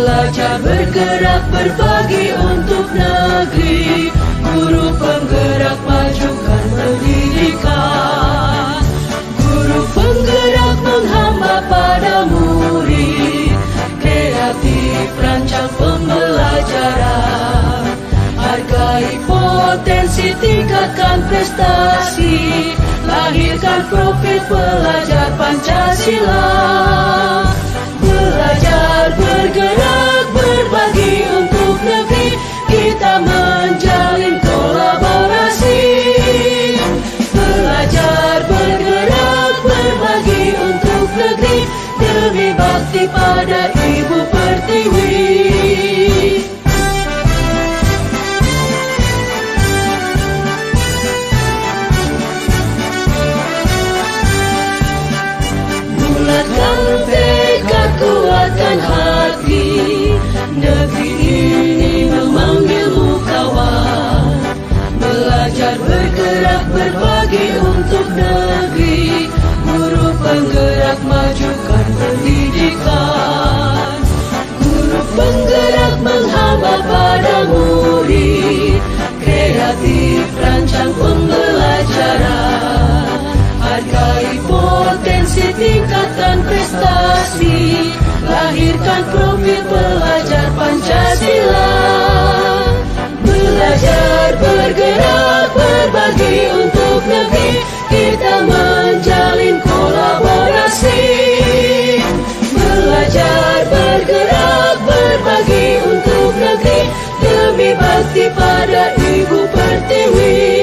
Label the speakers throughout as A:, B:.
A: Belajar bergerak berbagi untuk negeri, guru penggerak majukan pendidikan. Guru penggerak menghamba pada murid, kreatif rancang pembelajaran. Hargai potensi, tingkatkan prestasi, lahirkan profil pelajar Pancasila. Belajar bergerak berbagi untuk negeri, kita menjalin kolaborasi. Belajar bergerak berbagi untuk negeri, demi bakti pada Ibu Pertiwi. Bulatkan tekad, kuatkan hati, negeri ini memanggilmu kawan. Belajar bergerak berbagi untuk negeri, guru penggerak majukan pendidikan. Guru penggerak menghamba pada murid, kreatif rancang pembelajaran. Hargai potensi, tingkatkan prestasi, lahirkan profil pelajar Pancasila. Belajar bergerak berbagi untuk negeri, kita menjalin kolaborasi. Belajar bergerak berbagi untuk negeri, demi bakti pada Ibu Pertiwi.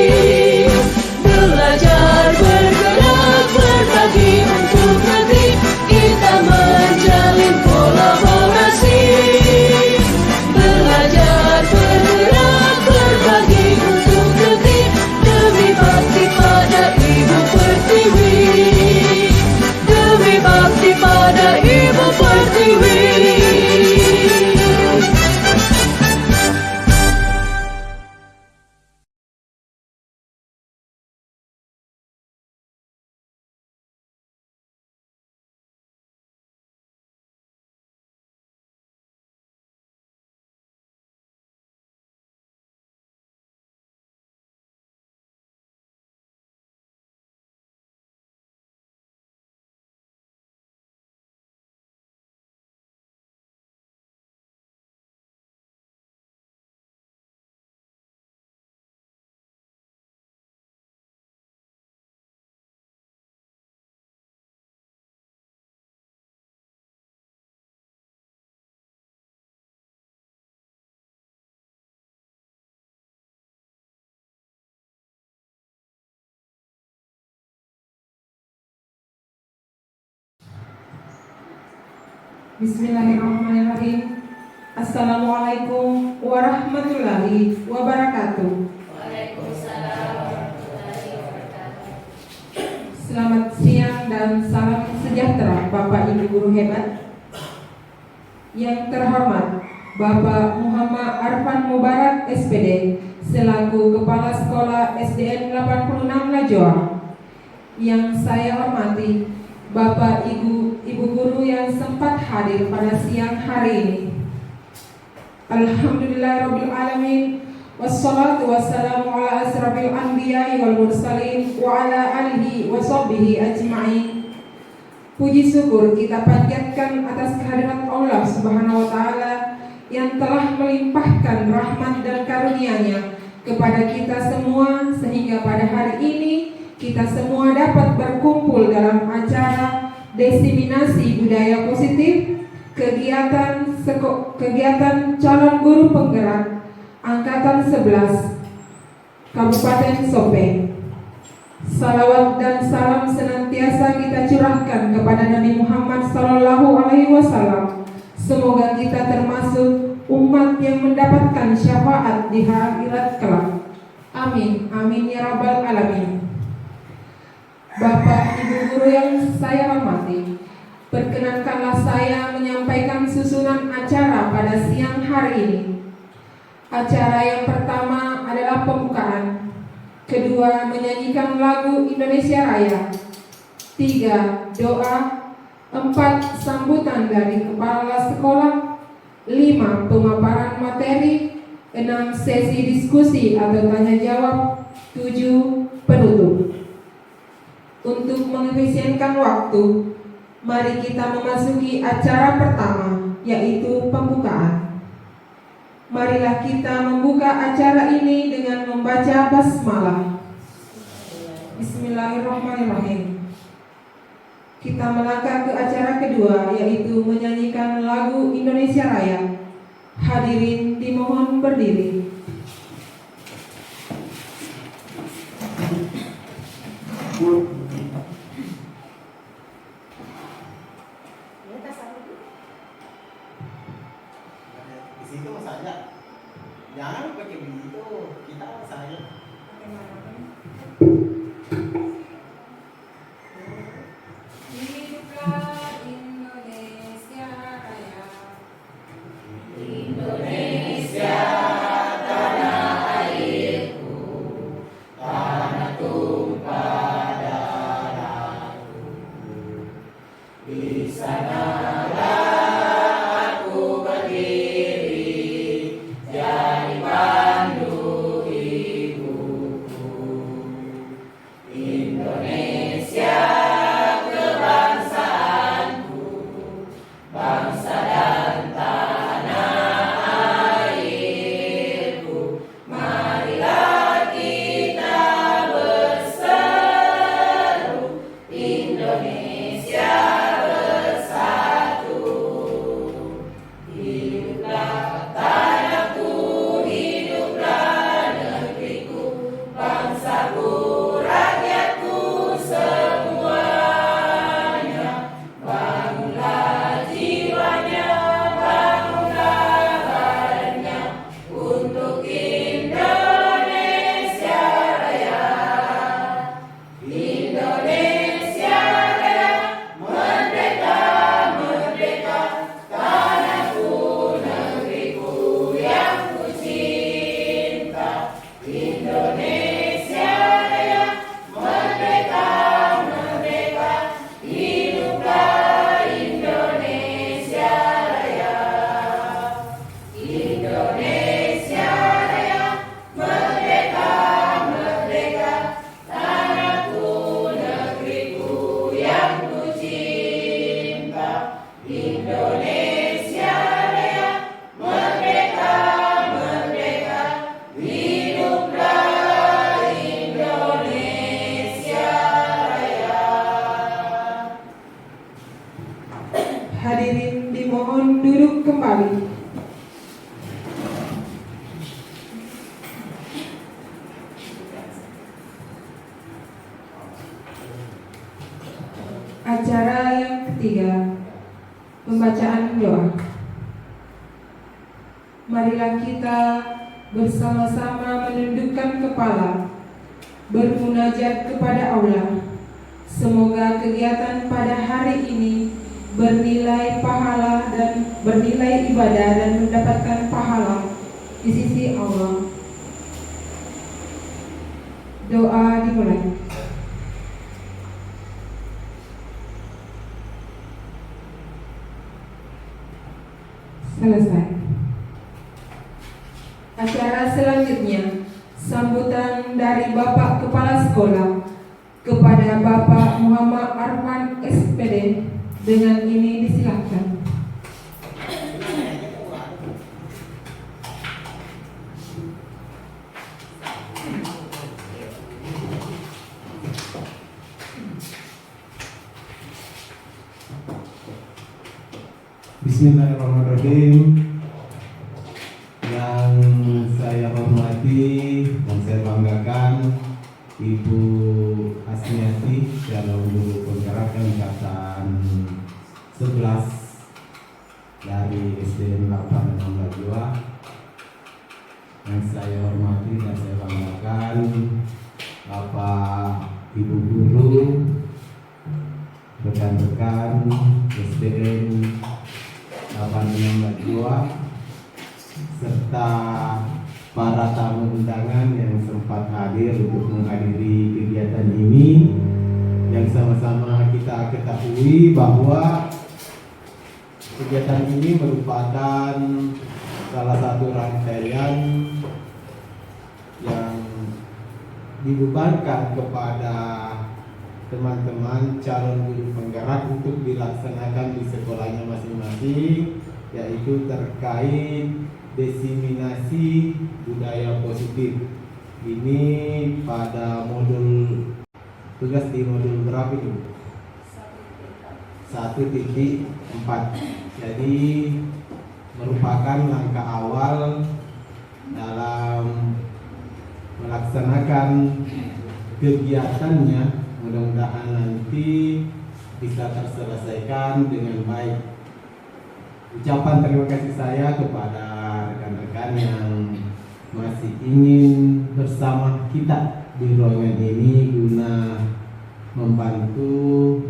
A: Belajar bergerak berbagi untuk negeri, kita menjalin kolaborasi. Belajar bergerak berbagi untuk negeri, demi bakti pada Ibu Pertiwi. Demi bakti pada Ibu Pertiwi.
B: Bismillahirrahmanirrahim. Assalamualaikum warahmatullahi wabarakatuh.
C: Waalaikumsalam warahmatullahi wabarakatuh.
B: Selamat siang dan salam sejahtera Bapak Ibu guru hebat. Yang terhormat Bapak Muhammad Arfan Mubarak SPD selaku Kepala Sekolah SDN 86 Lajoa. Yang saya hormati Bapak Ibu guru yang sempat hadir pada siang hari ini. Alhamdulillahirabbil alamin, wassalatu wassalamu ala asrafil anbiya'i wal mursalin wa ala alihi wa sahbihi ajma'in. Puji syukur kita panjatkan atas kehadirat Allah Subhanahu wa taala yang telah melimpahkan rahmat dan karunia-Nya kepada kita semua, sehingga pada hari ini kita semua dapat berkumpul dalam acara diseminasi budaya positif kegiatan calon guru penggerak angkatan 11 Kabupaten Sopeng. Salawat dan salam senantiasa kita curahkan kepada Nabi Muhammad SAW. Semoga kita termasuk umat yang mendapatkan syafaat di akhirat kelak. Amin, amin ya rabbal alamin. Bapak Ibu guru yang saya hormati, perkenankanlah saya menyampaikan susunan acara pada siang hari ini. Acara yang pertama adalah pembukaan, kedua menyanyikan lagu Indonesia Raya, 3 doa, 4 sambutan dari kepala sekolah, 5. Pemaparan materi. 6. Sesi diskusi atau tanya jawab. 7. Penutup. Untuk mengefisienkan waktu, mari kita memasuki acara pertama, yaitu pembukaan. Marilah kita membuka acara ini dengan membaca basmalah. Bismillahirrahmanirrahim. Kita melangkah ke acara kedua, yaitu menyanyikan lagu Indonesia Raya. Hadirin dimohon berdiri.
D: Di situ saja. Jangan pakai begitu. Kita saya.
B: Hiduplah Indonesia Raya.
C: Indonesia tanah airku, tanah tumpah darahku. Di sanalah aku berdiri, jadi pandu ibuku. Indonesia kebangsaanku, bangsa dan tanah airku. Marilah kita berseru, Indonesia bersatu. Hiduplah tanahku, hiduplah negeriku, bangsaku, rakyatku semuanya. Bangunlah jiwanya, bangunlah badannya untuk Indonesia Raya. Indonesia Raya, merdeka, merdeka, tanahku, negeriku yang ku cinta. Indonesia Raya, merdeka, merdeka, hiduplah Indonesia Raya. Indonesia Raya, merdeka, merdeka, tanahku, negeriku yang ku cinta. Indonesia Raya, merdeka, merdeka, hiduplah Indonesia Raya.
B: Hadirin dimohon duduk kembali. Acara yang ketiga, pembacaan doa. Marilah kita bersama-sama menundukkan kepala, bermunajat kepada Allah. Semoga kegiatan pada hari ini bernilai pahala dan bernilai ibadah dan mendapatkan pahala di sisi Allah. Doa dimulai. Selesai. Acara selanjutnya, sambutan dari Bapak Kepala Sekolah kepada Bapak Muhammad Arman SPD. Dengan ini disilakan.
E: Bismillahirrahmanirrahim. Yang saya hormati dan saya banggakan Ibu Asmiati dalam guru penggerak angkatan 11 dari SDN 862. Yang saya hormati dan saya banggakan Bapak Ibu guru, rekan-rekan SDN 862 serta para tamu undangan yang sempat hadir untuk menghadiri kegiatan ini, yang sama-sama kita ketahui bahwa kegiatan ini merupakan salah satu rangkaian yang dibebankan kepada teman-teman calon guru penggerak untuk dilaksanakan di sekolahnya masing-masing, yaitu terkait diseminasi budaya positif. Ini pada tugas di modul berapa itu? 1.4. Jadi merupakan langkah awal dalam melaksanakan kegiatannya. Mudah-mudahan nanti bisa terselesaikan dengan baik. Ucapan terima kasih saya kepada rekan-rekan yang masih ingin bersama kita di ruangan ini guna membantu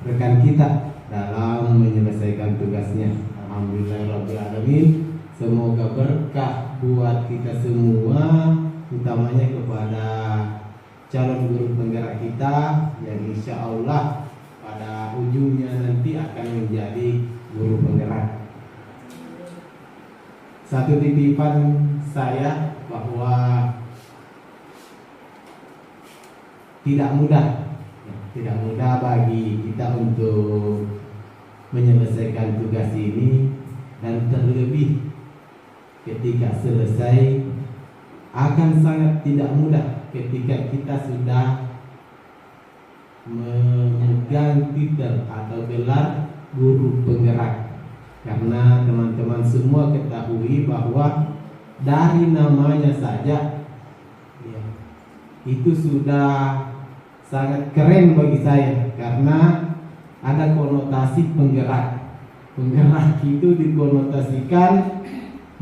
E: rekan kita dalam menyelesaikan tugasnya. Alhamdulillahirrahmanirrahim. Semoga berkah buat kita semua, utamanya kepada calon guru penggerak kita yang insya Allah pada ujungnya nanti akan menjadi guru penggerak. Satu titipan saya bahwa tidak mudah bagi kita untuk menyelesaikan tugas ini, dan terlebih ketika selesai akan sangat tidak mudah ketika kita sudah memegang titel atau gelar guru penggerak. Karena teman-teman semua ketahui bahwa dari namanya saja ya, itu sudah sangat keren bagi saya, karena ada konotasi penggerak. Penggerak itu dikonotasikan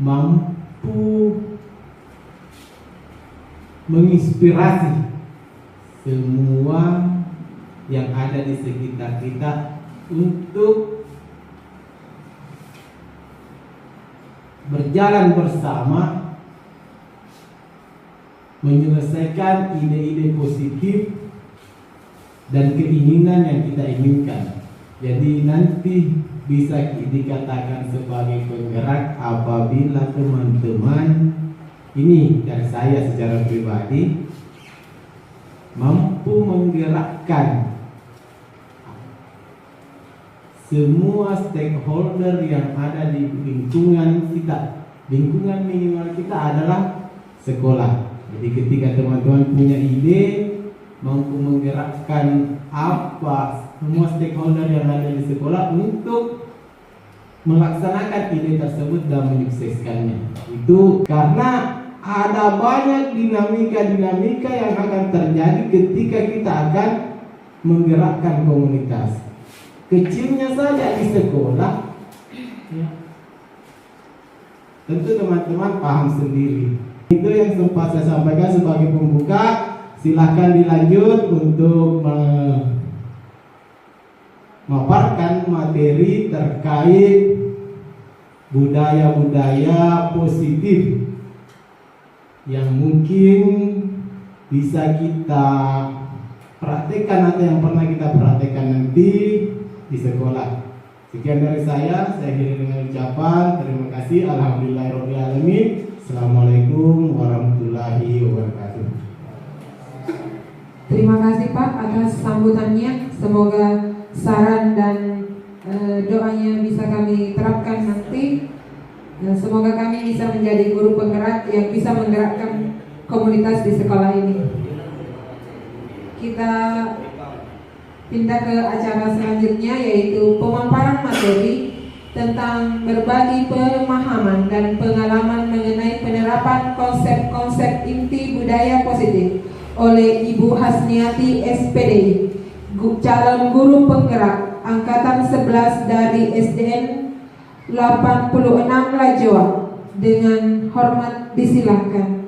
E: mampu menginspirasi semua yang ada di sekitar kita untuk berjalan bersama menyelesaikan ide-ide positif dan keinginan yang kita inginkan. Jadi nanti bisa dikatakan sebagai penggerak apabila teman-teman ini, dari saya secara pribadi, mampu menggerakkan semua stakeholder yang ada di lingkungan kita. Lingkungan minimal kita adalah sekolah. Jadi ketika teman-teman punya ide, mampu menggerakkan semua stakeholder yang ada di sekolah untuk melaksanakan ide tersebut dan menyukseskannya. Itu karena ada banyak dinamika-dinamika yang akan terjadi ketika kita akan menggerakkan komunitas. Kecilnya saja di sekolah, ya, tentu teman-teman paham sendiri. Itu yang sempat saya sampaikan sebagai pembuka. Silahkan dilanjut untuk memaparkan materi terkait budaya-budaya positif yang mungkin bisa kita praktekkan atau yang pernah kita praktekkan nanti di sekolah. Sekian dari saya akhiri dengan ucapan terima kasih. Alhamdulillahirrahmanirrahim. Assalamualaikum warahmatullahi wabarakatuh.
B: Terima kasih Pak atas sambutannya. Semoga saran dan doanya bisa kami terapkan nanti. Semoga kami bisa menjadi guru penggerak yang bisa menggerakkan komunitas di sekolah ini. Kita pindah ke acara selanjutnya, yaitu pemaparan materi tentang berbagi pemahaman dan pengalaman mengenai penerapan konsep-konsep inti budaya positif oleh Ibu Hasniati SPD, calon guru penggerak angkatan 11 dari SDN 86 Lajoa. Dengan hormat disilakan.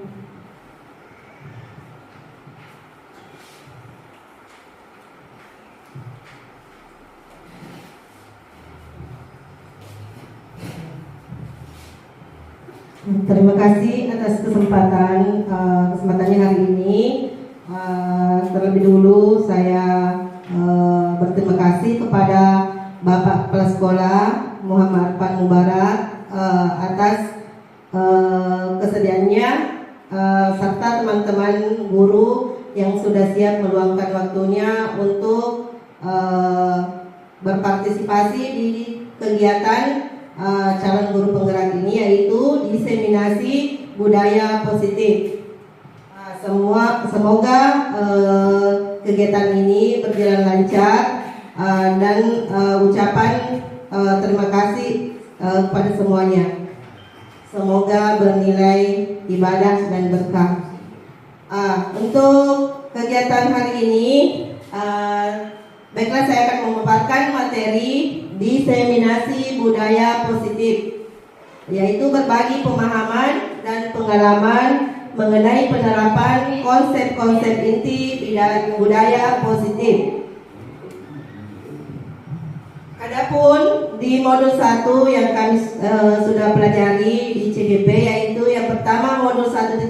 F: Terima kasih atas kesempatannya hari ini. Terlebih dulu saya berterima kasih kepada Bapak Kepala Sekolah Muhammad Arfan Mubarak atas kesediaannya serta teman-teman guru yang sudah siap meluangkan waktunya untuk berpartisipasi di kegiatan calon guru penggerak ini, yaitu diseminasi budaya positif. Semoga kegiatan ini berjalan lancar dan ucapan terima kasih kepada semuanya. Semoga bernilai ibadah dan berkah. Untuk kegiatan hari ini, baiklah saya akan memaparkan materi diseminasi budaya positif, yaitu berbagi pemahaman dan pengalaman mengenai penerapan konsep-konsep inti budaya positif. Adapun di modul 1 yang kami sudah pelajari di CGP, yaitu yang pertama modul 1.1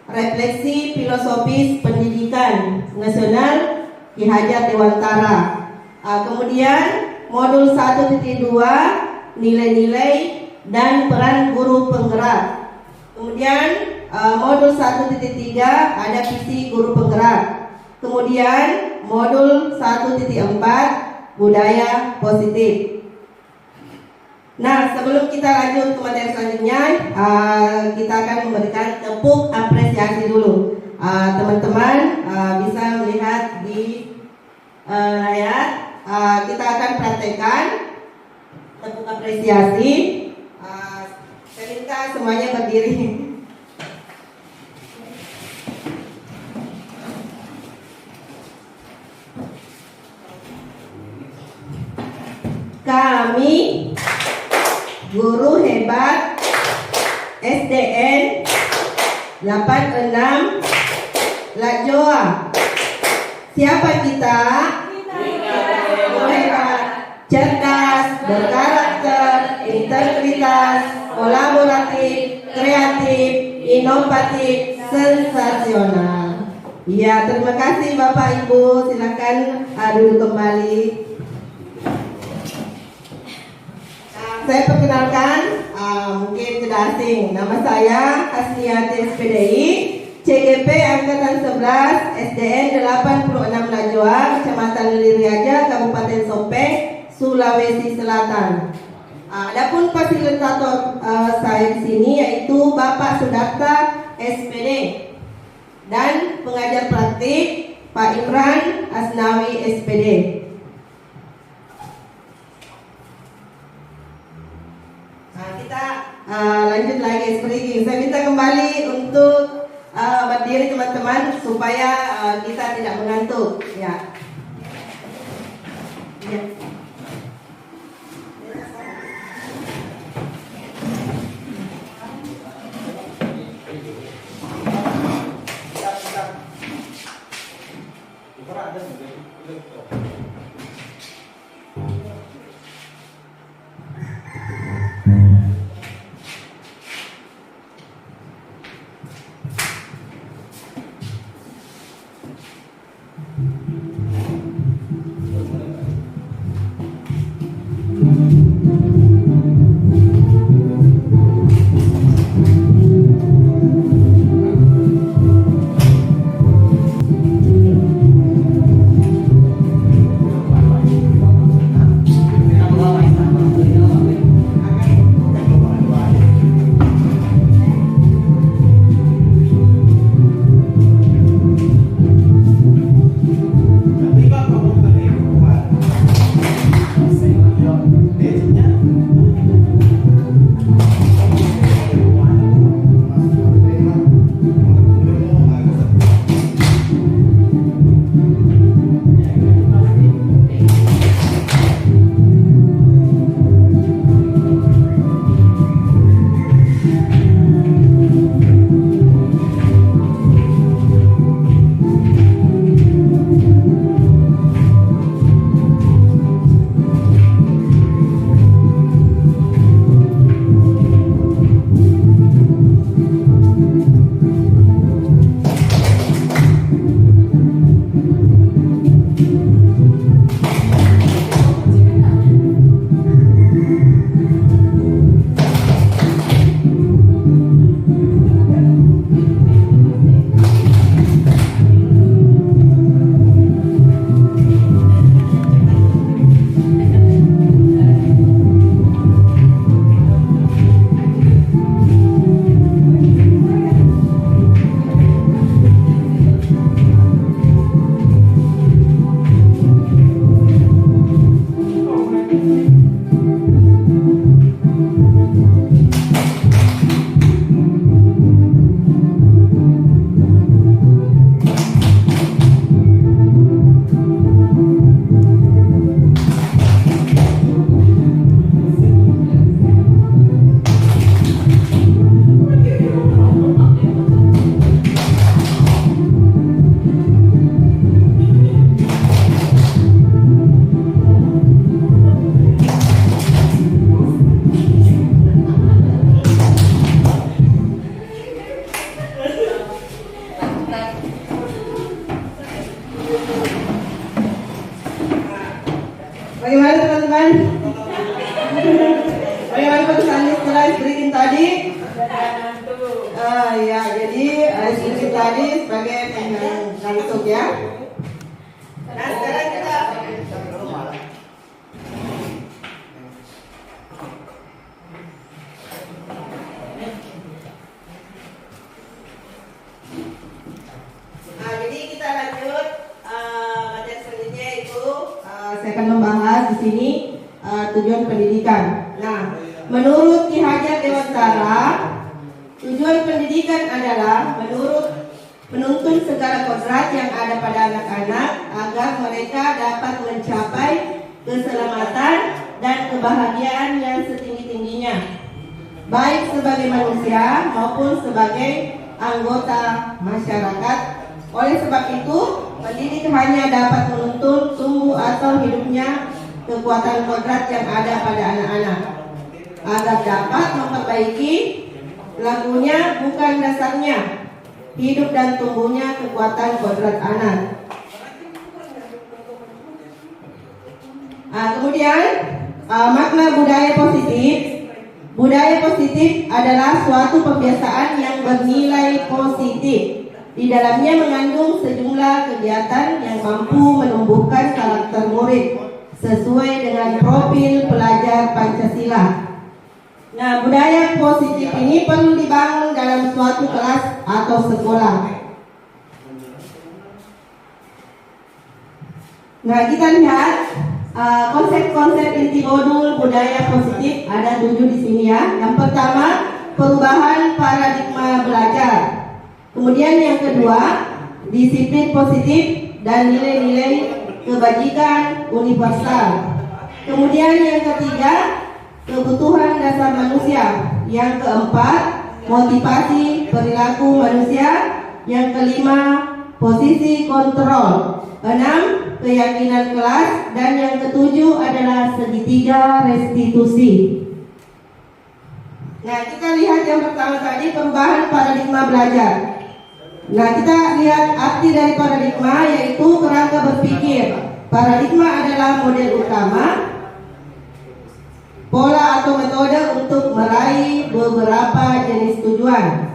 F: refleksi filosofis pendidikan nasional Ki Hajar Dewantara. Kemudian modul 1.2 nilai-nilai dan peran guru penggerak. Kemudian modul 1.3 ada visi guru penggerak. Kemudian modul 1.4 budaya positif. Nah, sebelum kita lanjut ke materi selanjutnya, kita akan memberikan tepuk apresiasi dulu. Teman-teman bisa melihat di layar. Kita akan praktekkan tepuk apresiasi. Saya minta semuanya berdiri. Kami guru hebat SDN 86 Lajoa. Siapa kita? Guru hebat, cerdas, berkarakter, integritas, kolaboratif, kreatif, inovatif, sensasional. Ya, terima kasih Bapak Ibu. Silakan duduk kembali. Saya perkenalkan, mungkin tidak asing, nama saya Hasniati SPDI, CGP Angkatan 11, SDN 86 Lajoa, Kecamatan Liriaja, Kabupaten Sopeng, Sulawesi Selatan. Adapun fasilitator saya di sini yaitu Bapak Sudarta SPD dan pengajar praktik Pak Imran Asnawi SPD. Kita lanjut lagi speaking. Saya minta kembali untuk berdiri teman-teman supaya kita tidak mengantuk. Ya. ice cream tadi? Ya, jadi ice cream tadi sebagai penutup ya. Nah, sekarang kita jadi kita lanjut materi selanjutnya itu saya akan membahas di sini tujuan pendidikan. Nah, menurut Ki Hajar Dewantara, tujuan pendidikan adalah menuntun segala kodrat yang ada pada anak-anak agar mereka dapat mencapai keselamatan dan kebahagiaan yang setinggi-tingginya, baik sebagai manusia maupun sebagai anggota masyarakat. Oleh sebab itu, pendidik hanya dapat menuntun tumbuh atau hidupnya kekuatan kodrat yang ada pada anak-anak agar dapat memperbaiki lakunya, bukan dasarnya, hidup dan tumbuhnya kekuatan kodrat anak. Kemudian makna budaya positif. Budaya positif adalah suatu kebiasaan yang bernilai positif. Di dalamnya mengandung sejumlah kegiatan yang mampu menumbuhkan karakter murid sesuai dengan profil pelajar Pancasila. Nah, budaya positif ini perlu dibangun dalam suatu kelas atau sekolah. Nah, kita lihat konsep-konsep inti modul budaya positif ada 7 di sini ya. Yang pertama, perubahan paradigma belajar. Kemudian yang kedua, disiplin positif dan nilai-nilai kebajikan universal. Kemudian yang ketiga, kebutuhan dasar manusia. Yang keempat, motivasi perilaku manusia. Yang kelima, posisi kontrol. 6, keyakinan kelas. Dan yang ketujuh adalah segitiga restitusi. Nah, kita lihat yang pertama tadi, perubahan paradigma belajar. Nah, kita lihat arti dari paradigma, yaitu kerangka berpikir. Paradigma adalah model utama, pola atau metode untuk meraih beberapa jenis tujuan.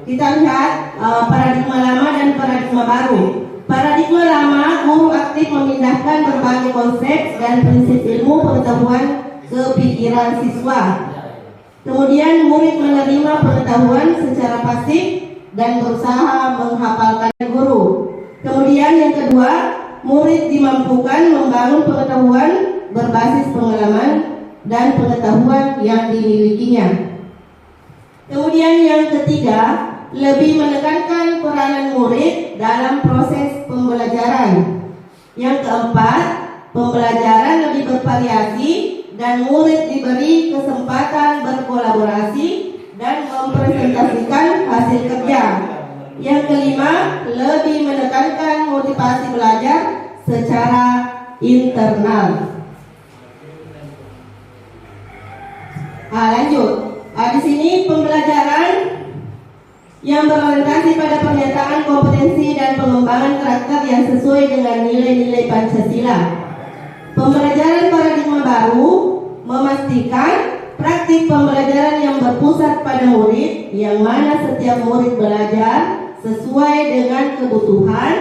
F: Kita lihat paradigma lama dan paradigma baru. Paradigma lama, guru aktif memindahkan berbagai konsep dan prinsip ilmu pengetahuan ke pikiran siswa. Kemudian murid menerima pengetahuan secara pasif dan berusaha menghafalkan guru. Kemudian yang kedua, murid dimampukan membangun pengetahuan berbasis pengalaman dan pengetahuan yang dimilikinya. Kemudian yang ketiga, lebih menekankan peranan murid dalam proses pembelajaran. Yang keempat, pembelajaran lebih bervariasi dan murid diberi kesempatan berkolaborasi dan mempresentasikan hasil kerja. Yang kelima, lebih menekankan motivasi belajar secara internal. Lanjut. Di sini pembelajaran yang berorientasi pada pernyataan kompetensi dan pengembangan karakter yang sesuai dengan nilai-nilai Pancasila. Pembelajaran paradigma baru memastikan praktik pembelajaran yang berpusat pada murid, yang mana setiap murid belajar sesuai dengan kebutuhan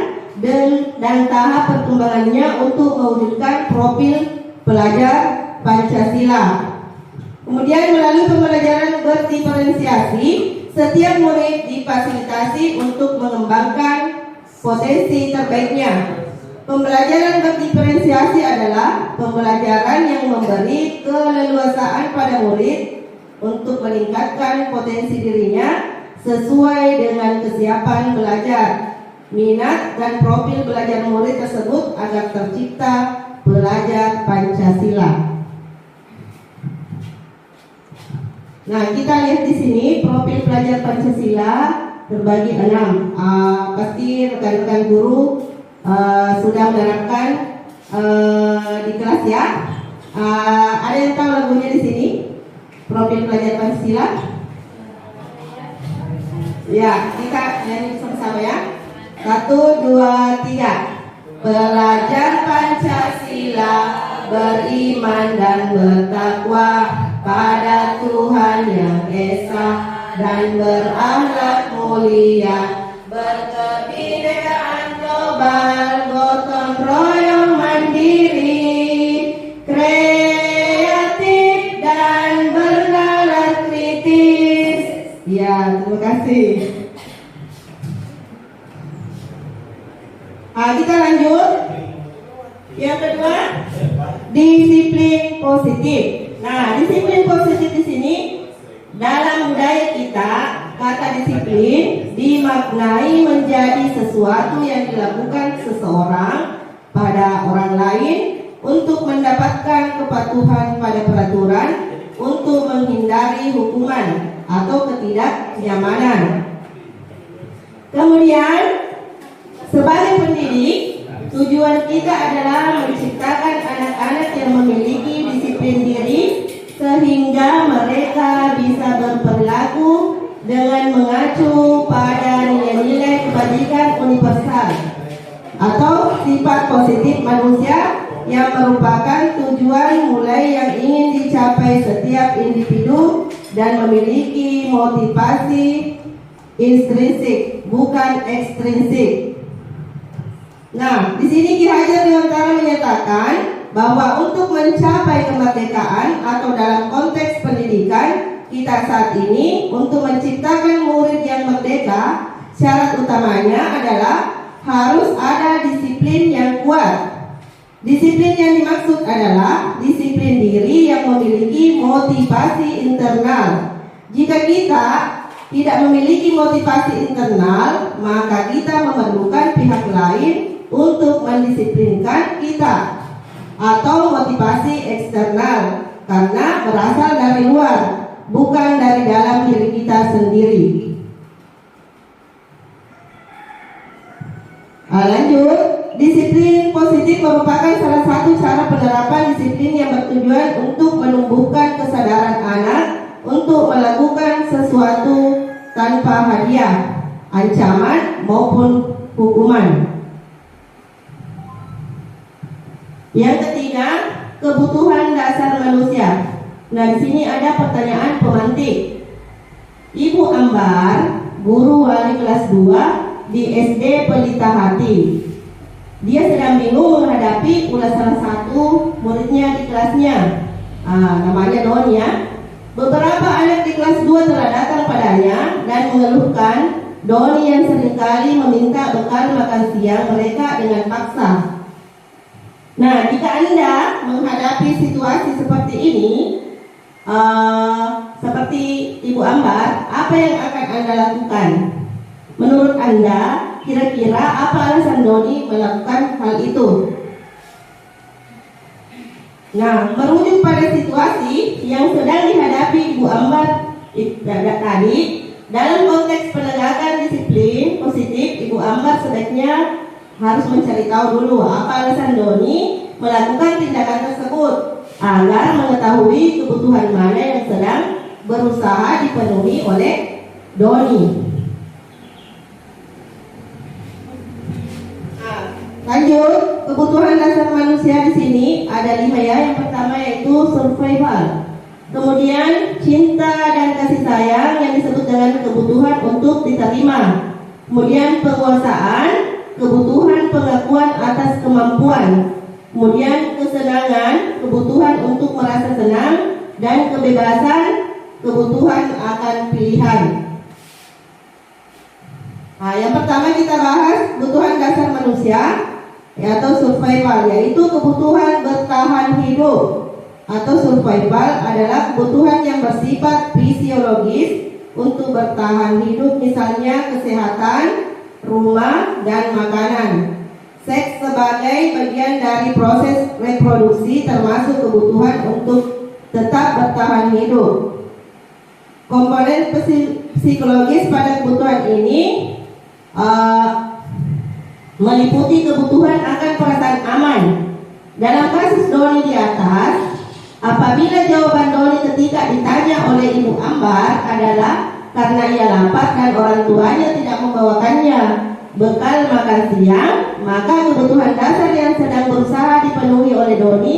F: dan tahap perkembangannya untuk mewujudkan profil pelajar Pancasila. Kemudian melalui pembelajaran berdiferensiasi, setiap murid difasilitasi untuk mengembangkan potensi terbaiknya. Pembelajaran berdiferensiasi adalah pembelajaran yang memberi keleluasaan pada murid untuk meningkatkan potensi dirinya sesuai dengan kesiapan belajar, minat dan profil belajar murid tersebut agar tercipta pelajar Pancasila. Nah, kita lihat di sini profil pelajar Pancasila terbagi 6. Pasti rekan-rekan guru sudah menerapkan di kelas ya. Ada yang tahu lagunya di sini? Profil pelajar Pancasila. Ya, kita nyanyi sama-sama ya. 1, 2, 3. Pelajar Pancasila beriman dan bertakwa pada Tuhan Yang esa dan berakhlak mulia,
C: berkebinekaan
F: global, gotong royong mandiri, kreatif dan bernalar kritis. Ya, terima kasih. Kita lanjut. Yang kedua, disiplin positif. Nah, disiplin positif di sini dalam budaya kita, kata disiplin dimaknai menjadi sesuatu yang dilakukan seseorang pada orang lain untuk mendapatkan kepatuhan pada peraturan, untuk menghindari hukuman atau ketidaknyamanan. Kemudian, sebagai pendidik, tujuan kita adalah menciptakan anak-anak yang memiliki disiplin diri sehingga mereka bisa berperilaku dengan mengacu pada nilai-nilai kebajikan universal atau sifat positif manusia yang merupakan tujuan mulai yang ingin dicapai setiap individu dan memiliki motivasi intrinsik, bukan ekstrinsik. Nah, di sini Ki Hajar Dewantara menyatakan bahwa untuk mencapai kemerdekaan atau dalam konteks pendidikan kita saat ini, untuk menciptakan murid yang merdeka, syarat utamanya adalah harus ada disiplin yang kuat. Disiplin yang dimaksud adalah disiplin diri yang memiliki motivasi internal. Jika kita tidak memiliki motivasi internal, maka kita memerlukan pihak lain untuk mendisiplinkan kita, atau motivasi eksternal karena berasal dari luar, bukan dari dalam diri kita sendiri. Lanjut, disiplin positif merupakan salah satu cara penerapan disiplin yang bertujuan untuk menumbuhkan kesadaran anak untuk melakukan sesuatu tanpa hadiah, ancaman maupun hukuman. Yang ketiga, kebutuhan dasar manusia. Nah, di sini ada pertanyaan pemantik. Ibu Ambar, guru wali kelas 2 di SD Pelita Hati. Dia sedang bingung menghadapi ulah salah satu muridnya di kelasnya. Namanya Doni ya. Beberapa anak di kelas 2 telah datang padanya dan mengeluhkan Doni yang seringkali meminta bekal makan siang mereka dengan paksa. Nah, jika Anda menghadapi situasi seperti ini, seperti Ibu Ambar, apa yang akan Anda lakukan? Menurut Anda, kira-kira apa alasan Doni melakukan hal itu? Nah, merujuk pada situasi yang sedang dihadapi Ibu Ambar tadi, dalam konteks penegakan disiplin positif, Ibu Ambar sebaiknya harus mencari tahu dulu apa alasan Doni melakukan tindakan tersebut agar mengetahui kebutuhan mana yang sedang berusaha dipenuhi oleh Doni. Lanjut, kebutuhan dasar manusia di sini ada 5 ya. Yang pertama yaitu survival. Kemudian cinta dan kasih sayang yang disebut dengan kebutuhan untuk diterima. Kemudian penguasaan, kebutuhan pengakuan atas kemampuan. Kemudian kesenangan, kebutuhan untuk merasa senang, dan kebebasan, kebutuhan akan pilihan. Nah, yang pertama kita bahas kebutuhan dasar manusia atau survival, yaitu kebutuhan bertahan hidup. Atau survival adalah kebutuhan yang bersifat fisiologis untuk bertahan hidup, misalnya kesehatan, rumah, dan makanan. Seks sebagai bagian dari proses reproduksi termasuk kebutuhan untuk tetap bertahan hidup. Komponen psikologis pada kebutuhan ini meliputi kebutuhan akan perasaan aman. Dalam kasus Doni di atas, apabila jawaban Doni ketika ditanya oleh Ibu Ambar adalah karena ia lapar dan orang tuanya tidak membawakannya bekal makan siang, maka kebutuhan dasar yang sedang berusaha dipenuhi oleh Doni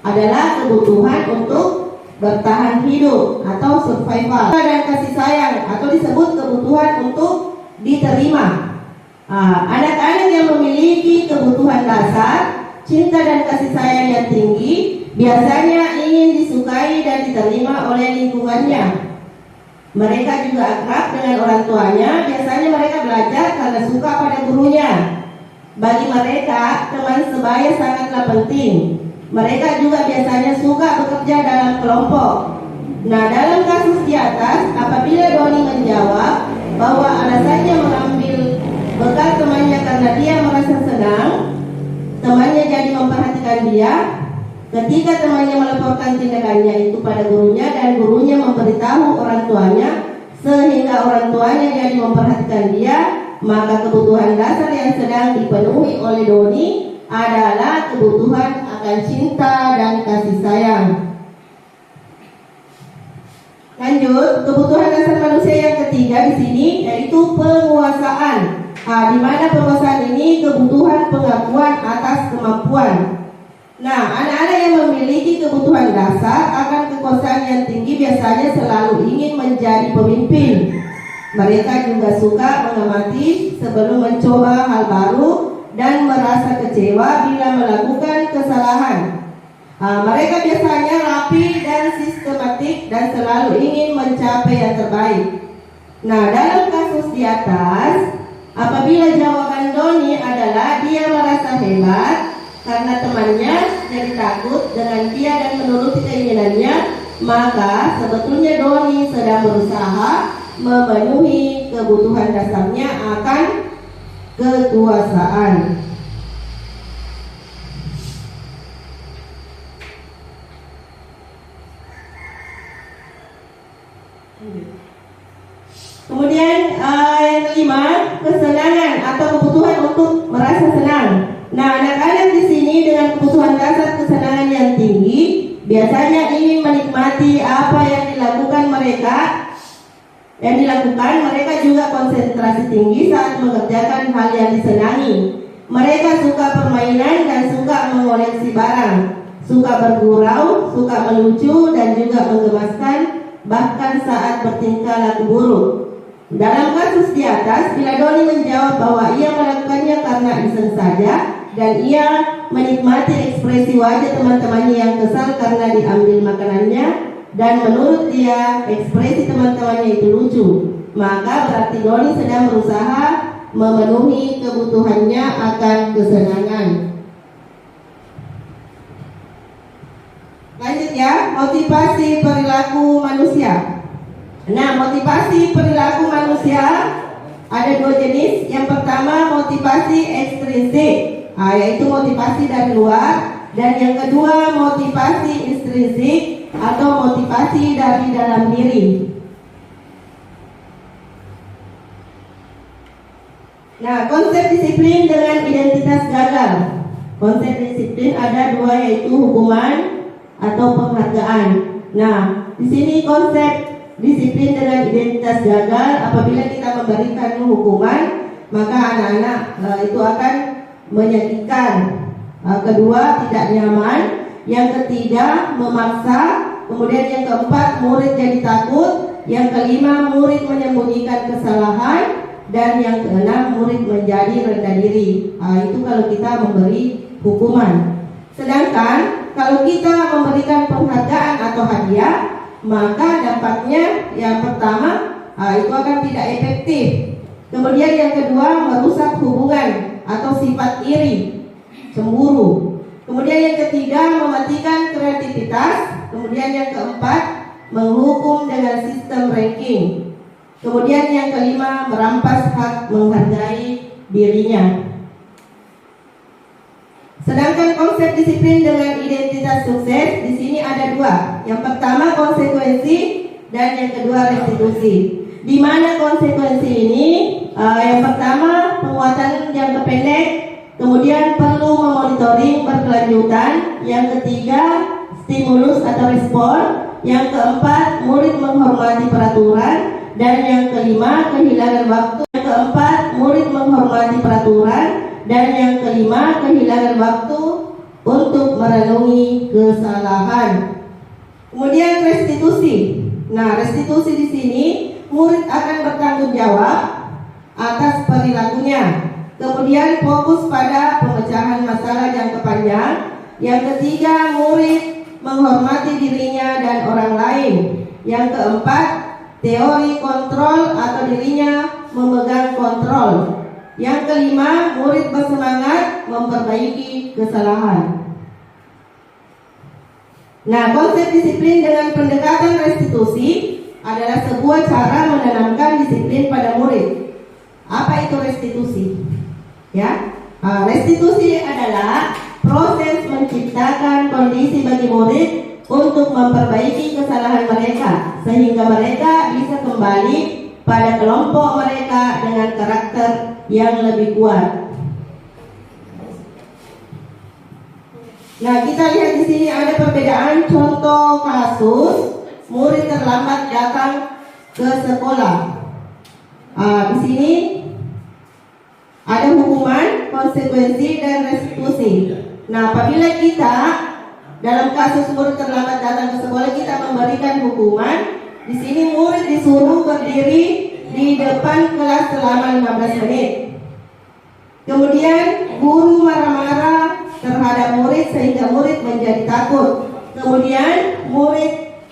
F: adalah kebutuhan untuk bertahan hidup atau survival, dan kasih sayang atau disebut kebutuhan untuk diterima. Anak-anak yang memiliki kebutuhan dasar, cinta dan kasih sayang yang tinggi, biasanya ingin disukai dan diterima oleh lingkungannya. Mereka juga akrab dengan orang tuanya, biasanya mereka belajar karena suka pada gurunya. Bagi mereka, teman sebaya sangatlah penting. Mereka juga biasanya suka bekerja dalam kelompok. Nah, dalam kasus di atas, apabila Doni menjawab bahwa alasannya mengambil bekal temannya karena dia merasa senang, temannya jadi memperhatikan dia. Ketika temannya melaporkan tindakannya itu pada gurunya dan gurunya memberitahu orang tuanya, sehingga orang tuanya jadi memperhatikan dia, maka kebutuhan dasar yang sedang dipenuhi oleh Doni adalah kebutuhan akan cinta dan kasih sayang. Lanjut, kebutuhan dasar manusia yang ketiga di sini yaitu penguasaan. Di mana penguasaan ini kebutuhan pengakuan atas kemampuan. Nah, anak-anak yang memiliki kebutuhan dasar akan kekuasaan yang tinggi biasanya selalu ingin menjadi pemimpin. Mereka juga suka mengamati sebelum mencoba hal baru dan merasa kecewa bila melakukan kesalahan. Mereka biasanya rapi dan sistematik dan selalu ingin mencapai yang terbaik. Nah, dalam kasus di atas, apabila jawaban Doni adalah dia merasa hebat karena temannya jadi takut dengan dia dan menuruti keinginannya, maka sebetulnya Doni sedang berusaha memenuhi kebutuhan dasarnya akan kekuasaan. Kemudian yang kelima, kesenangan atau kebutuhan untuk merasa senang. Nah, anak-anak di sini dengan kebutuhan dasar kesenangan yang tinggi biasanya ingin menikmati apa yang dilakukan mereka. Mereka juga konsentrasi tinggi saat mengerjakan hal yang disenangi. Mereka suka permainan dan suka mengoleksi barang, suka bergurau, suka melucu dan juga menggemaskan, bahkan saat bertingkah laku buruk. Dalam kasus di atas, bila Doni menjawab bahwa ia melakukannya karena iseng saja dan ia menikmati ekspresi wajah teman-temannya yang kesal karena diambil makanannya dan menurut dia ekspresi teman-temannya itu lucu, maka berarti Doni sedang berusaha memenuhi kebutuhannya akan kesenangan. Lanjut ya, motivasi perilaku manusia. Nah, motivasi perilaku manusia ada dua jenis. Yang pertama motivasi ekstrinsik, yaitu motivasi dari luar, dan yang kedua motivasi intrinsik atau motivasi dari dalam diri. Nah, konsep disiplin dengan identitas gagal. Konsep disiplin ada dua, yaitu hukuman atau penghargaan. Nah, di sini konsep disiplin dengan identitas gagal, apabila kita memberikan hukuman, maka anak-anak itu akan menyakitkan. Kedua, tidak nyaman. Yang ketiga, memaksa. Kemudian yang keempat, murid jadi takut. Yang kelima, murid menyembunyikan kesalahan. Dan yang keenam, murid menjadi rendah diri. Itu kalau kita memberi hukuman. Sedangkan kalau kita memberikan penghargaan atau hadiah, maka dampaknya yang pertama itu akan tidak efektif. Kemudian yang kedua, merusak hubungan atau sifat iri, cemburu. Kemudian yang ketiga, mematikan kreativitas. Kemudian yang keempat, menghukum dengan sistem ranking. Kemudian yang kelima, merampas hak menghargai dirinya. Sedangkan konsep disiplin dengan identitas sukses di sini ada dua. Yang pertama konsekuensi dan yang kedua restitusi. Di mana konsekuensi ini? Yang pertama penguatan jangka pendek, kemudian perlu memonitoring berkelanjutan. Yang ketiga stimulus atau respon. Yang keempat murid menghormati peraturan. Dan yang kelima kehilangan waktu. Yang keempat murid menghormati peraturan. Dan yang kelima, kehilangan waktu untuk merenungi kesalahan. Kemudian restitusi. Nah, restitusi di sini murid akan bertanggung jawab atas perilakunya. Kemudian fokus pada pemecahan masalah jangka panjang. Yang ketiga, murid menghormati dirinya dan orang lain. Yang keempat, teori kontrol atau dirinya memegang kontrol. Yang kelima, murid bersemangat memperbaiki kesalahan. Nah, konsep disiplin dengan pendekatan restitusi adalah sebuah cara menanamkan disiplin pada murid. Apa itu restitusi? Ya, restitusi adalah proses menciptakan kondisi bagi murid untuk memperbaiki kesalahan mereka sehingga mereka bisa kembali pada kelompok mereka dengan karakter yang lebih kuat. Nah, kita lihat di sini ada perbedaan contoh kasus murid terlambat datang ke sekolah. Di sini ada hukuman, konsekuensi, dan restitusi. Nah, apabila kita dalam kasus murid terlambat datang ke sekolah, kita memberikan hukuman. Di sini murid disuruh berdiri di depan kelas selama 15 menit. Kemudian guru marah-marah terhadap murid sehingga murid menjadi takut. Kemudian murid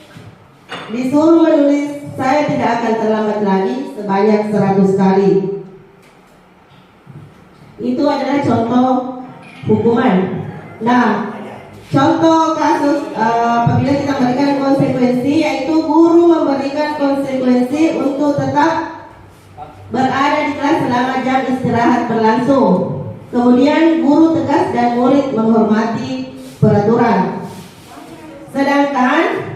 F: disuruh menulis, "Saya tidak akan terlambat lagi," sebanyak 100 kali. Itu adalah contoh hukuman. Nah, contoh kasus apabila kita memberikan konsekuensi, yaitu guru memberikan konsekuensi untuk tetap berada di kelas selama jam istirahat berlangsung. Kemudian guru tegas dan murid menghormati peraturan. Sedangkan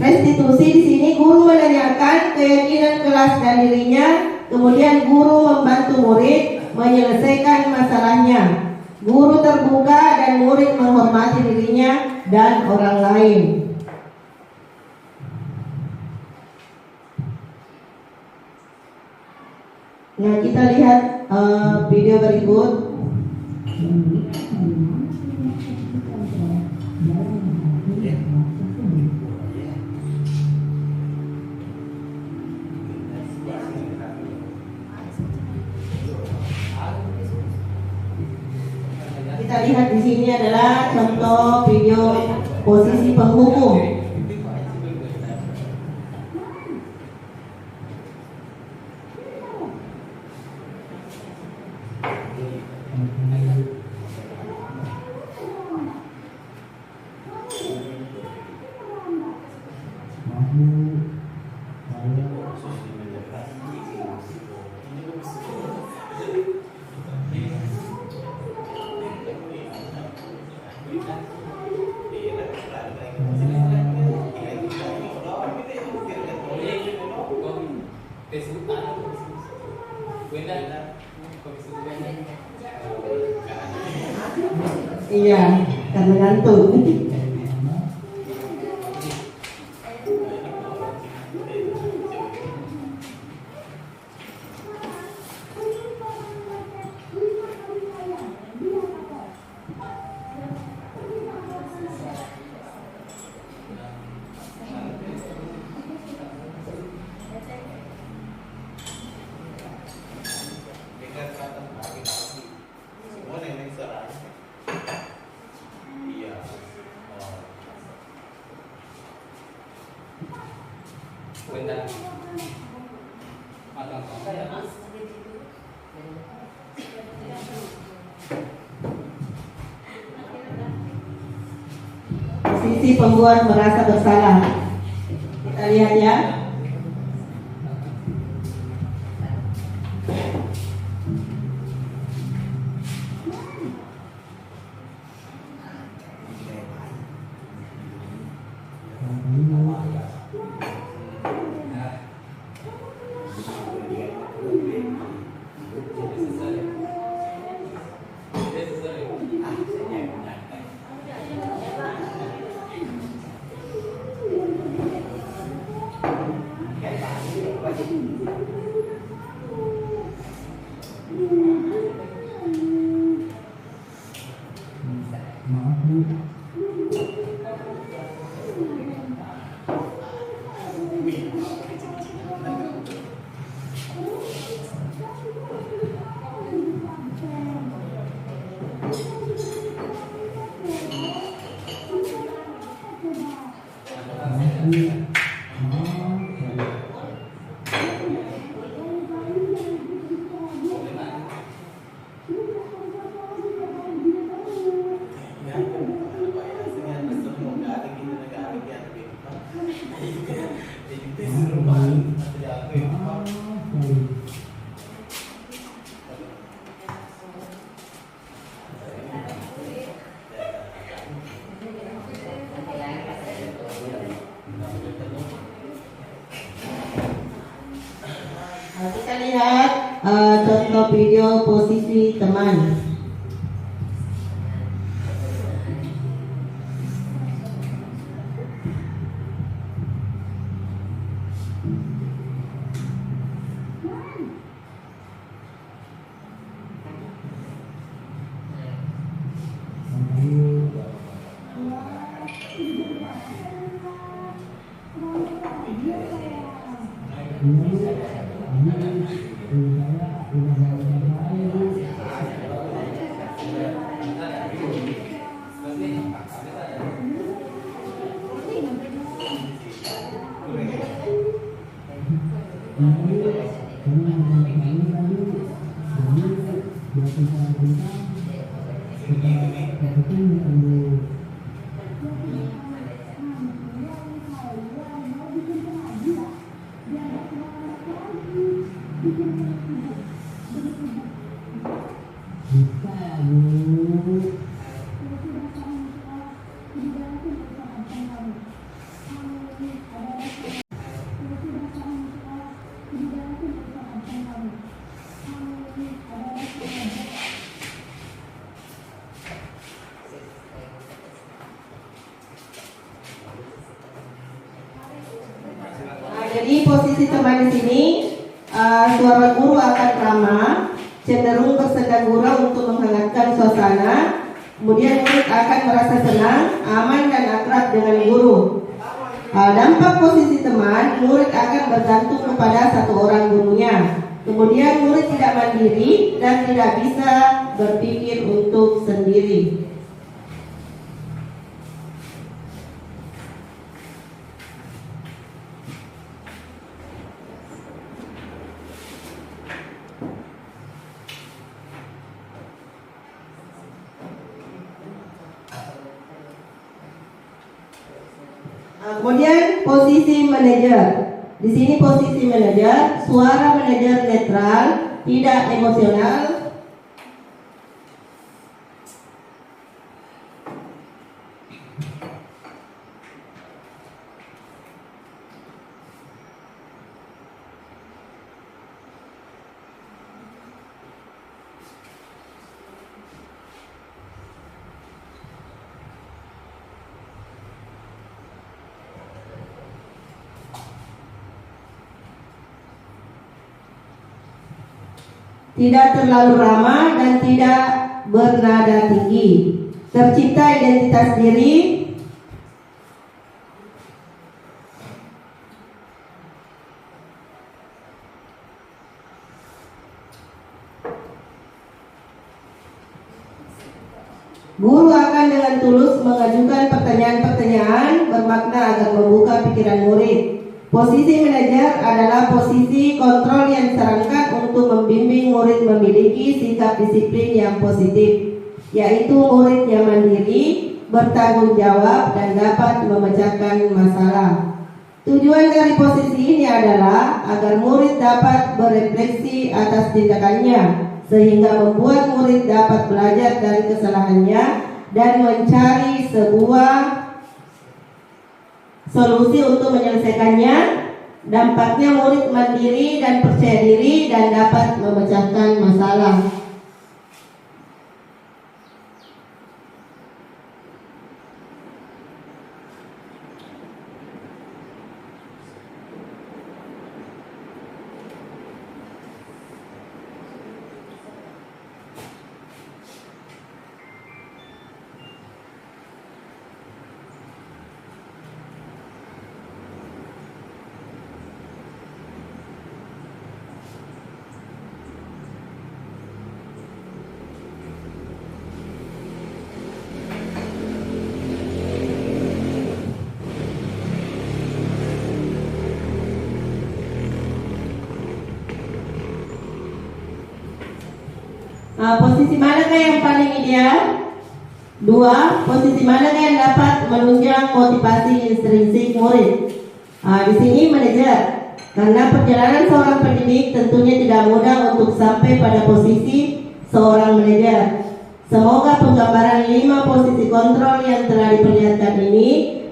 F: restitusi di sini guru menanyakan keyakinan kelas dan dirinya, kemudian guru membantu murid menyelesaikan masalahnya. Guru terbuka dan murid menghormati dirinya dan orang lain. Nah, kita lihat video berikut. Kita lihat di sini adalah contoh video posisi penghukum. Iya, karena gantung. Posisi pembuat merasa bersalah. Kita lihat ya. Kita lihat contoh video posisi teman. Jadi posisi teman di sini, suara guru akan ramah, cenderung bersenda gurau untuk menghangatkan suasana. Kemudian murid akan merasa senang, aman dan akrab dengan guru. Dampak posisi teman, murid akan bergantung kepada satu orang gurunya. Kemudian murid tidak mandiri dan tidak bisa berpikir untuk sendiri. Kemudian posisi manajer. Di sini posisi manajer, suara manajer netral, tidak emosional. Tidak terlalu ramah dan tidak bernada tinggi. Tercipta identitas diri. Guru akan dengan tulus mengajukan pertanyaan-pertanyaan bermakna agar membuka pikiran murid. Posisi manajer adalah posisi kontrol yang disarankan untuk membimbing murid memiliki sikap disiplin yang positif, yaitu murid yang mandiri, bertanggung jawab, dan dapat memecahkan masalah. Tujuan dari posisi ini adalah agar murid dapat berefleksi atas tindakannya, sehingga membuat murid dapat belajar dari kesalahannya dan mencari sebuah solusi untuk menyelesaikannya. Dampaknya murid mandiri dan percaya diri dan dapat memecahkan masalah. Posisi manakah yang paling ideal? 2. Posisi manakah yang dapat menunjang motivasi intrinsik murid? Di sini manajer. Karena perjalanan seorang pendidik tentunya tidak mudah untuk sampai pada posisi seorang manajer. Semoga penggambaran 5 posisi kontrol yang telah diperlihatkan ini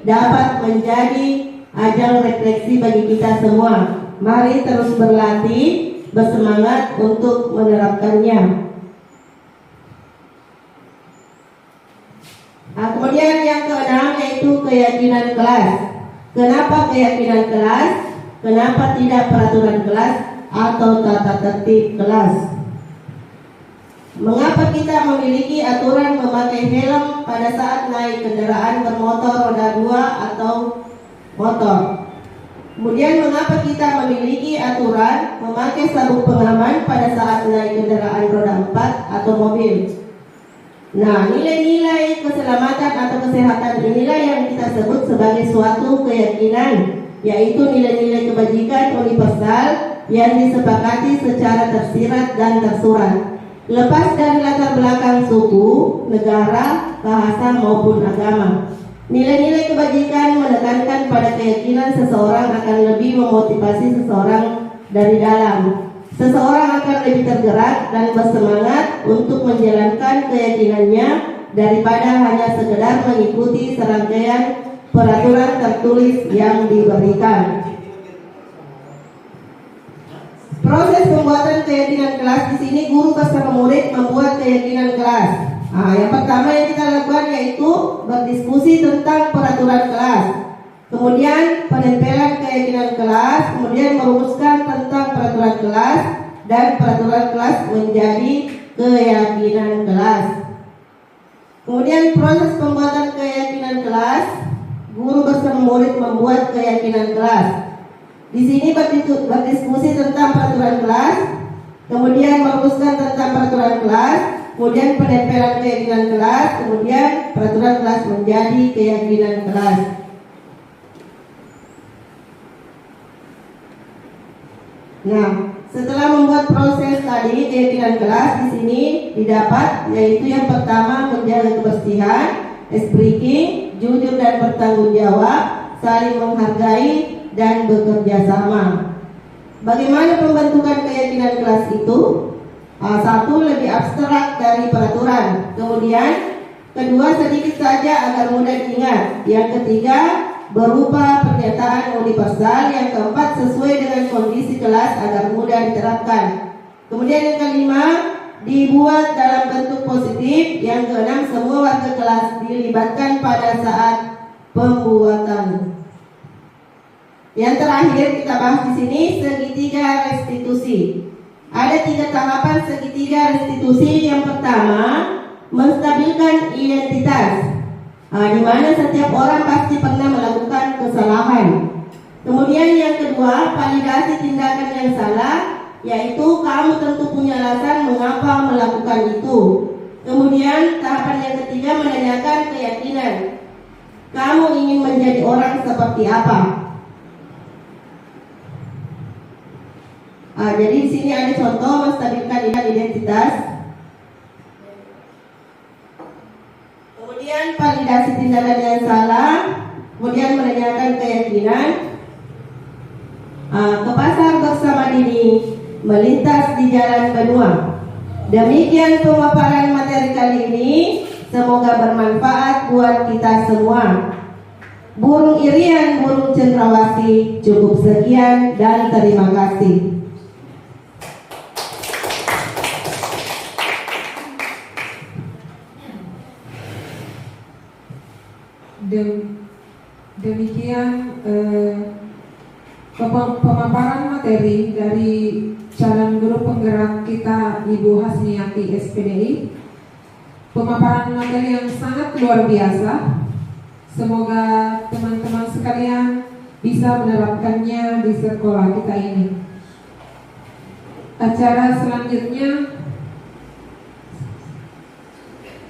F: dapat menjadi ajang refleksi bagi kita semua. Mari terus berlatih, bersemangat untuk menerapkannya. Kemudian yang keenam yaitu keyakinan kelas. Kenapa keyakinan kelas? Kenapa tidak peraturan kelas atau tata tertib kelas? Mengapa kita memiliki aturan memakai helm pada saat naik kendaraan bermotor roda 2 atau motor? Kemudian mengapa kita memiliki aturan memakai sabuk pengaman pada saat naik kendaraan roda 4 atau mobil? Nah, nilai-nilai keselamatan atau kesehatan inilah yang kita sebut sebagai suatu keyakinan, yaitu nilai-nilai kebajikan universal yang disepakati secara tersirat dan tersurat, lepas dari latar belakang suku, negara, bahasa maupun agama. Nilai-nilai kebajikan menekankan pada keyakinan seseorang akan lebih memotivasi seseorang dari dalam. Seseorang akan lebih tergerak dan bersemangat untuk menjalankan keyakinannya daripada hanya sekedar mengikuti serangkaian peraturan tertulis yang diberikan. Proses pembuatan keyakinan kelas di sini guru bersama murid membuat keyakinan kelas. Yang pertama yang kita lakukan yaitu berdiskusi tentang peraturan kelas. Kemudian penempelan keyakinan kelas, kemudian merumuskan tentang peraturan kelas, dan peraturan kelas menjadi keyakinan kelas. Kemudian proses pembuatan keyakinan kelas, guru bersama murid membuat keyakinan kelas. Di sini berdiskusi tentang peraturan kelas, kemudian merumuskan tentang peraturan kelas, kemudian penempelan keyakinan kelas, kemudian peraturan kelas menjadi keyakinan kelas. Nah, setelah membuat proses tadi keyakinan kelas, di sini didapat yaitu yang pertama menjaga kebersihan, speaking, jujur dan bertanggung jawab, saling menghargai dan bekerja sama. Bagaimana pembentukan keyakinan kelas itu? Satu, lebih abstrak dari peraturan. Kemudian kedua, sedikit saja agar mudah diingat. Yang ketiga, berupa pernyataan universal. Yang keempat, sesuai dengan kondisi kelas agar mudah diterapkan. Kemudian yang kelima, dibuat dalam bentuk positif. Yang keenam, semua warga kelas dilibatkan pada saat pembuatan. Yang terakhir kita bahas di sini segitiga restitusi. Ada 3 tahapan segitiga restitusi. Yang pertama, menstabilkan identitas. Di mana setiap orang pasti pernah melakukan kesalahan. Kemudian yang kedua, validasi tindakan yang salah, yaitu kamu tentu punya alasan mengapa melakukan itu. Kemudian tahapan yang ketiga, menanyakan keyakinan. Kamu ingin menjadi orang seperti apa? Jadi di sini ada contoh menstabilkan identitas. Kemudian validasi tindakan yang salah, kemudian menanyakan keyakinan, ke pasar bersama Dini, melintas di jalan benua. Demikian pemaparan materi kali ini, semoga bermanfaat buat kita semua. Burung irian, burung cendrawasih, cukup sekian dan terima kasih.
B: Demikian pemaparan materi dari calon guru penggerak kita Ibu Hasniati SPDI. Pemaparan materi yang sangat luar biasa. Semoga teman-teman sekalian bisa menerapkannya di sekolah kita ini. Acara selanjutnya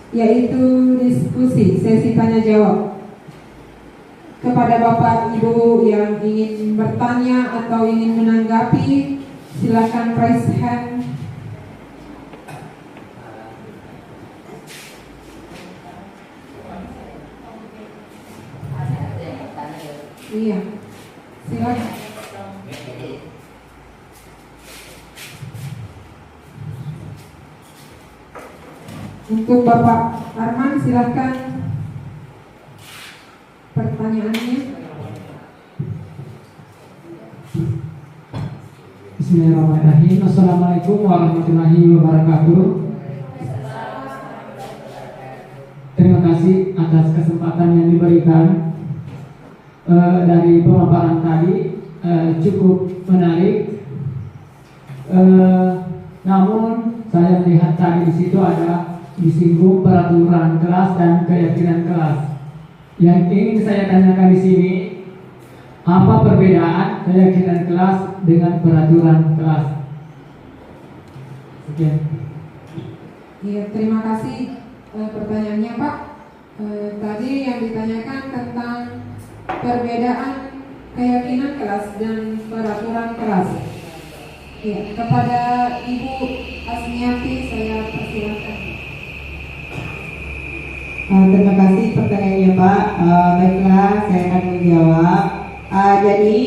B: yaitu diskusi sesi tanya jawab. Kepada Bapak Ibu yang ingin bertanya atau ingin menanggapi, silakan raise hand. Iya, silakan. Untuk Bapak Arman, silakan pertanyaannya.
G: Bismillahirrahmanirrahim. Assalamualaikum warahmatullahi wabarakatuh. Terima kasih atas kesempatan yang diberikan. Dari pemaparan tadi cukup menarik. Namun saya melihat tadi di situ ada disinggung peraturan kelas dan keyakinan kelas. Yang ingin saya tanyakan di sini, apa perbedaan keyakinan kelas dengan peraturan kelas? Sekian.
B: Iya, terima kasih pertanyaannya Pak. Tadi yang ditanyakan tentang perbedaan keyakinan kelas dan peraturan kelas. Ya, kepada Ibu Asmiati saya persilakan.
F: Terima kasih pertanyaannya Pak. Baiklah, saya akan menjawab. Jadi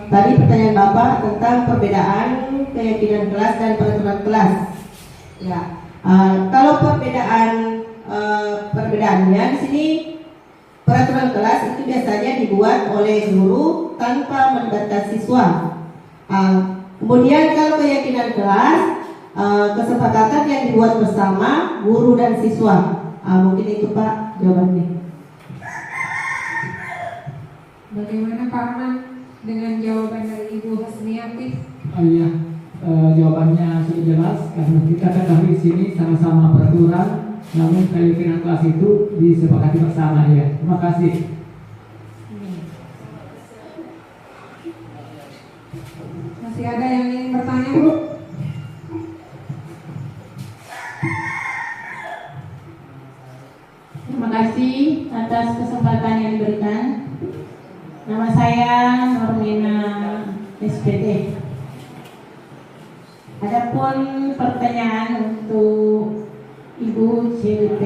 F: tadi pertanyaan Bapak tentang perbedaan keyakinan kelas dan peraturan kelas. Ya, kalau perbedaannya di sini peraturan kelas itu biasanya dibuat oleh guru tanpa melibatkan siswa. Kemudian kalau keyakinan kelas kesepakatan yang dibuat bersama guru dan siswa. Mungkin itu Pak jawabannya.
B: Bagaimana Pak Arman dengan jawaban dari Ibu Hasmiati?
G: Iya, jawabannya sudah jelas karena kita ketahui di sini sama-sama peraturan, namun keyakinan kelas itu disepakati bersama ya. Terima kasih.
B: Masih ada yang ingin bertanya, Bu?
H: Terima kasih atas kesempatan yang diberikan. Nama saya Normina SPD. Adapun pertanyaan untuk Ibu CWP,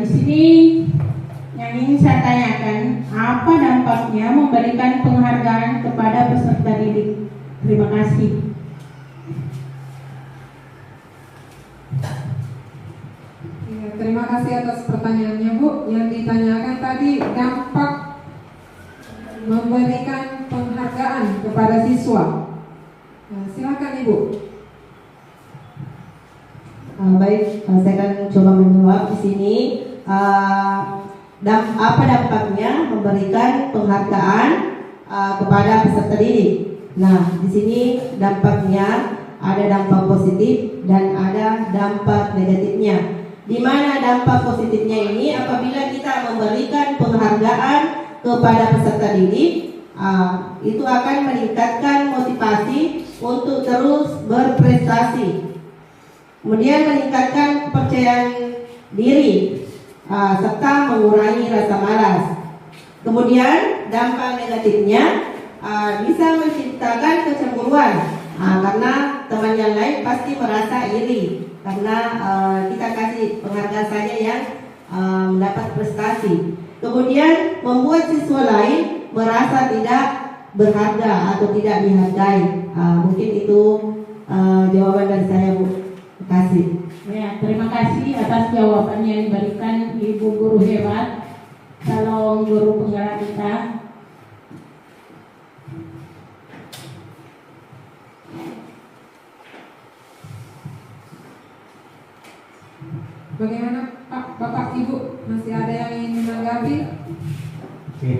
H: di sini yang ingin saya tanyakan, apa dampaknya memberikan penghargaan kepada peserta didik? Terima kasih.
B: Ya, terima kasih atas pertanyaannya Bu. Yang ditanyakan tadi dampak memberikan penghargaan kepada siswa. Nah, silakan Ibu.
F: Baik, saya akan coba menjawab di sini. Apa dampaknya memberikan penghargaan kepada peserta didik? Nah, di sini dampaknya ada dampak positif dan ada dampak negatifnya. Di mana dampak positifnya ini apabila kita memberikan penghargaan kepada peserta didik, itu akan meningkatkan motivasi untuk terus berprestasi. Kemudian meningkatkan kepercayaan diri serta mengurangi rasa malas. Kemudian dampak negatifnya bisa menciptakan kecemburuan karena teman yang lain pasti merasa iri karena kita kasih penghargaan saja yang mendapat prestasi. Kemudian membuat siswa lain merasa tidak berharga atau tidak dihargai. Mungkin itu jawaban dari saya, Bu. Terima kasih.
H: Ya, terima kasih atas jawabannya yang diberikan Ibu Guru hebat, calon guru penggerak kita.
B: Bagaimana Pak, Bapak, Ibu? Masih ada yang ingin menanggapi?
E: Oke,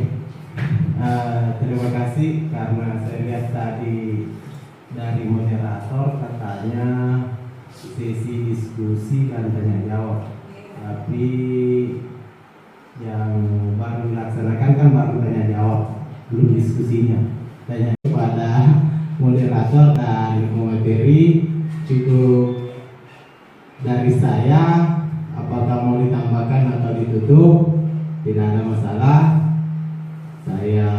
E: terima kasih karena saya lihat tadi dari moderator katanya sesi diskusi dan tanya jawab, tapi yang baru dilaksanakan kan baru tanya jawab, belum diskusinya. Tanya kepada moderator dan pemateri cukup dari saya. Apakah mau ditambahkan atau ditutup? Tidak ada masalah. Saya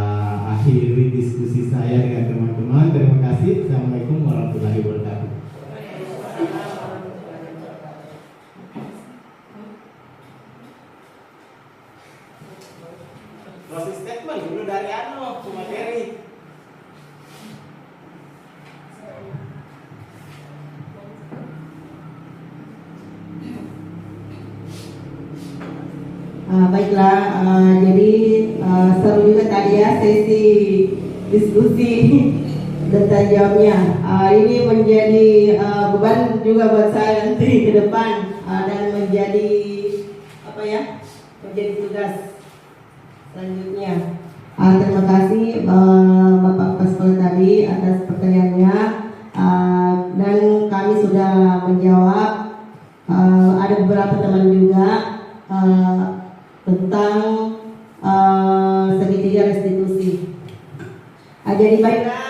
E: akhiri diskusi saya dengan teman-teman. Terima kasih. Assalamualaikum warahmatullahi wabarakatuh.
D: closing statement dulu dari Ano, Bu Materi.
F: Baiklah, jadi seru juga tadi ya sesi diskusi dan tanya jawabnya. Ini menjadi beban juga buat saya nanti ke depan dan menjadi apa ya? Menjadi tugas selanjutnya. Terima kasih Bapak Paspol tadi atas pertanyaannya dan kami sudah menjawab. Ada beberapa teman juga tentang segitiga restitusi. Jadi baiklah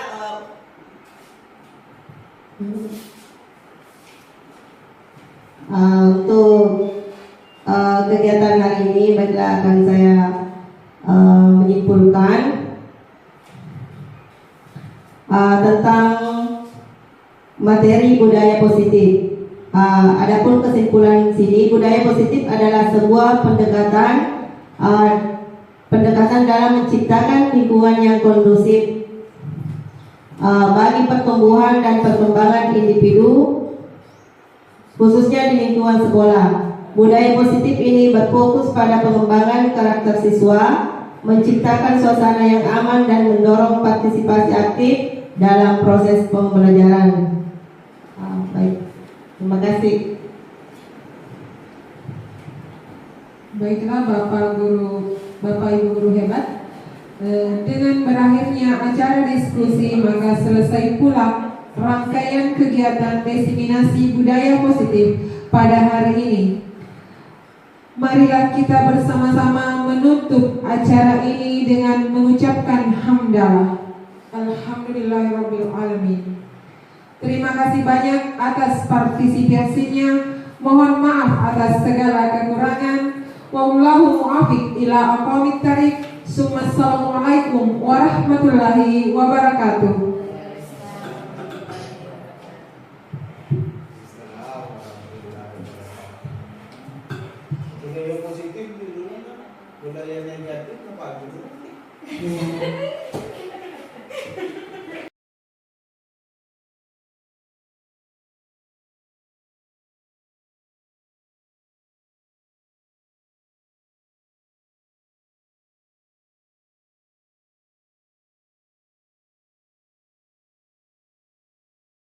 F: untuk kegiatan hari ini baiklah akan saya menyimpulkan tentang materi budaya positif. Adapun kesimpulan sini, budaya positif adalah sebuah pendekatan dalam menciptakan lingkungan yang kondusif bagi pertumbuhan dan perkembangan individu, khususnya di lingkungan sekolah. Budaya positif ini berfokus pada pengembangan karakter siswa, menciptakan suasana yang aman dan mendorong partisipasi aktif dalam proses pembelajaran. Baik. Terima kasih.
B: Baiklah Bapak Ibu guru hebat. Dengan berakhirnya acara diskusi maka selesai pula rangkaian kegiatan diseminasi budaya positif pada hari ini. Marilah kita bersama-sama menutup acara ini dengan mengucapkan hamdalah. Alhamdulillahirabbil alamin. Terima kasih banyak atas partisipasinya. Mohon maaf atas segala kekurangan. Wallahu muwaffiq ila aqwamit thariq. Assalamualaikum warahmatullahi wabarakatuh.
D: Budaya positif dulu, budaya negatif apa gitu?